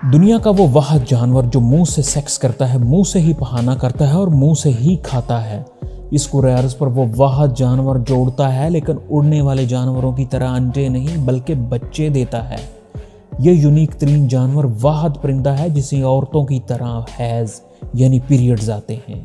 دنیا کا وہ واحد جانور جو منہ سے سیکس کرتا ہے، منہ سے ہی پہانا کرتا ہے اور منہ سے ہی کھاتا ہے۔ اس کرۂ ارض پر وہ واحد جانور جو اڑتا ہے لیکن اڑنے والے جانوروں کی طرح انڈے نہیں بلکہ بچے دیتا ہے۔ یہ یونیک ترین جانور واحد پرندہ ہے جسے عورتوں کی طرح حیض یعنی پیریڈز آتے ہیں۔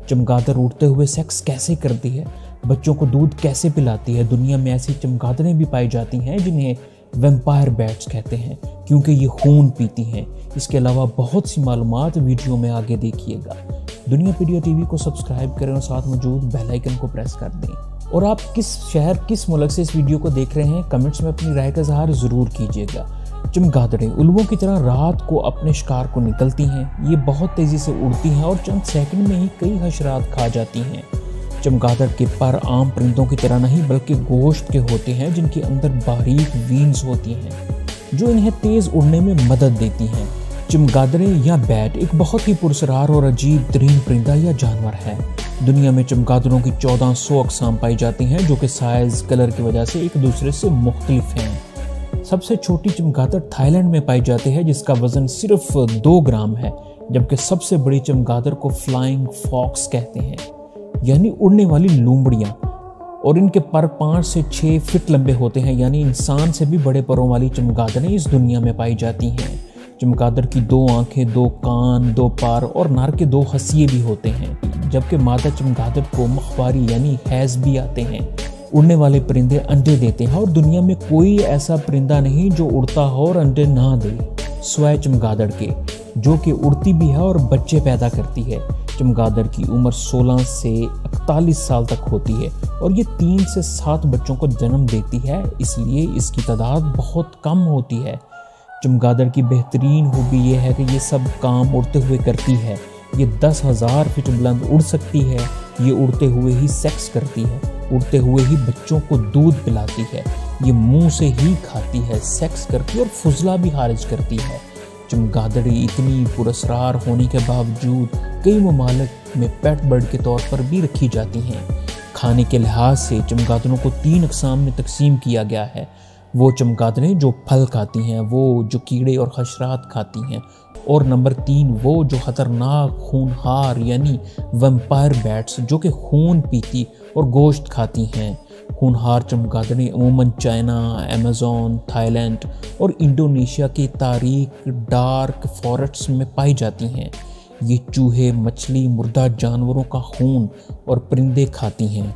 چمگادڑ اڑتے ہوئے سیکس کیسے کرتی ہے، بچوں کو دودھ کیسے پلاتی ہے؟ دنیا میں ایسی چمگادڑیں بھی پائی جاتی ہیں جنہیں ویمپائر بیٹس کہتے ہیں کیونکہ یہ خون پیتی ہیں۔ اس کے علاوہ بہت سی معلومات ویڈیو میں آگے دیکھیے گا۔ دنیا پیڈیا ٹی وی کو سبسکرائب کریں اور ساتھ موجود بیل آئیکن کو پریس کر دیں۔ اور آپ کس شہر کس ملک سے اس ویڈیو کو دیکھ رہے ہیں کمنٹس میں اپنی رائے کا اظہار ضرور کیجیے گا۔ چمگادڑیں الووں کی طرح رات کو اپنے شکار کو نکلتی ہیں۔ یہ بہت تیزی سے اڑتی ہیں اور چند سیکنڈ میں ہی کئی حشرات کھا جاتی ہیں۔ چمگادڑ کے پر عام پرندوں کی طرح نہیں بلکہ گوشت کے ہوتے ہیں جن کے اندر باریک وینز ہوتی ہیں جو انہیں تیز اڑنے میں مدد دیتی ہیں۔ چمگادڑیں یا بیٹ ایک بہت ہی پراسرار اور عجیب ترین پرندہ یا جانور ہے۔ دنیا میں چمگادڑوں کی 1400 اقسام پائی جاتی ہیں جو کہ سائز کلر کی وجہ سے ایک دوسرے سے مختلف ہیں۔ سب سے چھوٹی چمگادڑ تھائی لینڈ میں پائی جاتی ہے جس کا وزن صرف 2 گرام ہے، جبکہ سب سے بڑی چمگادڑ کو فلائنگ فاکس کہتے ہیں یعنی اڑنے والی لومڑیاں، اور ان کے پر 5 سے 6 فٹ لمبے ہوتے ہیں، یعنی انسان سے بھی بڑے پروں والی چمگادڑیں اس دنیا میں پائی جاتی ہیں۔ چمگادڑ کی 2 آنکھیں، 2 کان، 2 پر اور نر کے 2 حصیے بھی ہوتے ہیں، جبکہ مادہ چمگادڑ کو مخباری یعنی حیض بھی آتے ہیں۔ اڑنے والے پرندے انڈے دیتے ہیں اور دنیا میں کوئی ایسا پرندہ نہیں جو اڑتا ہو اور انڈے نہ دے سوائے چمگادڑ کے، جو کہ اڑتی بھی ہے اور بچے پیدا کرتی ہے۔ چمگادڑ کی عمر 16 سے 41 سال تک ہوتی ہے اور یہ 3 سے 7 بچوں کو جنم دیتی ہے، اس لیے اس کی تعداد بہت کم ہوتی ہے۔ چمگادڑ کی بہترین خوبی یہ ہے کہ یہ سب کام اڑتے ہوئے کرتی ہے۔ یہ 10,000 فٹ بلند اڑ سکتی ہے، یہ اڑتے ہوئے ہی سیکس کرتی ہے، اڑتے ہوئے ہی بچوں کو دودھ پلاتی ہے، یہ منہ سے ہی کھاتی ہے، سیکس کرتی ہے اور فضلہ بھی خارج کرتی ہے۔ چمگادڑیں اتنی پراسرار ہونے کے باوجود کئی ممالک میں پیٹ برڈ کے طور پر بھی رکھی جاتی ہیں۔ کھانے کے لحاظ سے چمگادڑوں کو 3 اقسام میں تقسیم کیا گیا ہے۔ وہ چمگادڑیں جو پھل کھاتی ہیں، وہ جو کیڑے اور حشرات کھاتی ہیں، اور نمبر 3 وہ جو خطرناک خونخوار یعنی ویمپائر بیٹس جو کہ خون پیتی اور گوشت کھاتی ہیں۔ خونخوار چمگادڑیں عموماً چائنا، ایمیزون، تھائی لینڈ اور انڈونیشیا کے تاریک ڈارک فارسٹس میں پائی جاتی ہیں۔ یہ چوہے، مچھلی، مردہ جانوروں کا خون اور پرندے کھاتی ہیں۔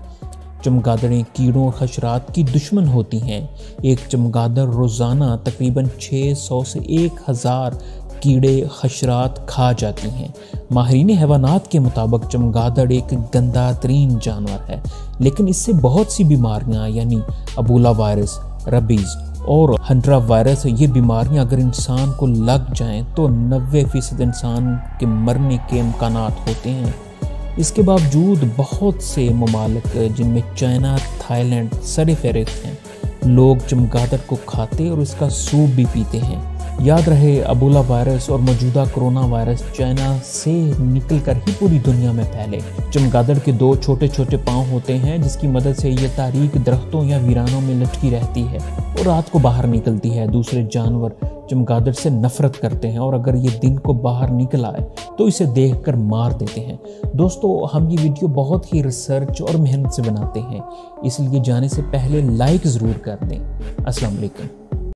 چمگادڑیں کیڑوں اور حشرات کی دشمن ہوتی ہیں۔ ایک چمگادڑ روزانہ تقریباً 600 سے 1000 کیڑے حشرات کھا جاتی ہیں۔ ماہرین حیوانات کے مطابق چمگادڑ ایک گندا ترین جانور ہے، لیکن اس سے بہت سی بیماریاں یعنی ابولا وائرس، ربیز اور ہنڈرا وائرس، یہ بیماریاں اگر انسان کو لگ جائیں تو 90% انسان کے مرنے کے امکانات ہوتے ہیں۔ اس کے باوجود بہت سے ممالک جن میں چائنا، تھائی لینڈ سرفہرست ہیں، لوگ چمگادڑ کو کھاتے اور اس کا سوپ بھی پیتے ہیں۔ یاد رہے ابولا وائرس اور موجودہ کرونا وائرس چائنا سے نکل کر ہی پوری دنیا میں پھیلے۔ چمگادڑ کے 2 چھوٹے چھوٹے پاؤں ہوتے ہیں جس کی مدد سے یہ تاریک درختوں یا ویرانوں میں لٹکی رہتی ہے اور رات کو باہر نکلتی ہے۔ دوسرے جانور چمگادڑ سے نفرت کرتے ہیں اور اگر یہ دن کو باہر نکل آئے تو اسے دیکھ کر مار دیتے ہیں۔ دوستو، ہم یہ ویڈیو بہت ہی ریسرچ اور محنت سے بناتے ہیں، اس لیے جانے سے پہلے لائک ضرور کر دیں۔ السلام علیکم۔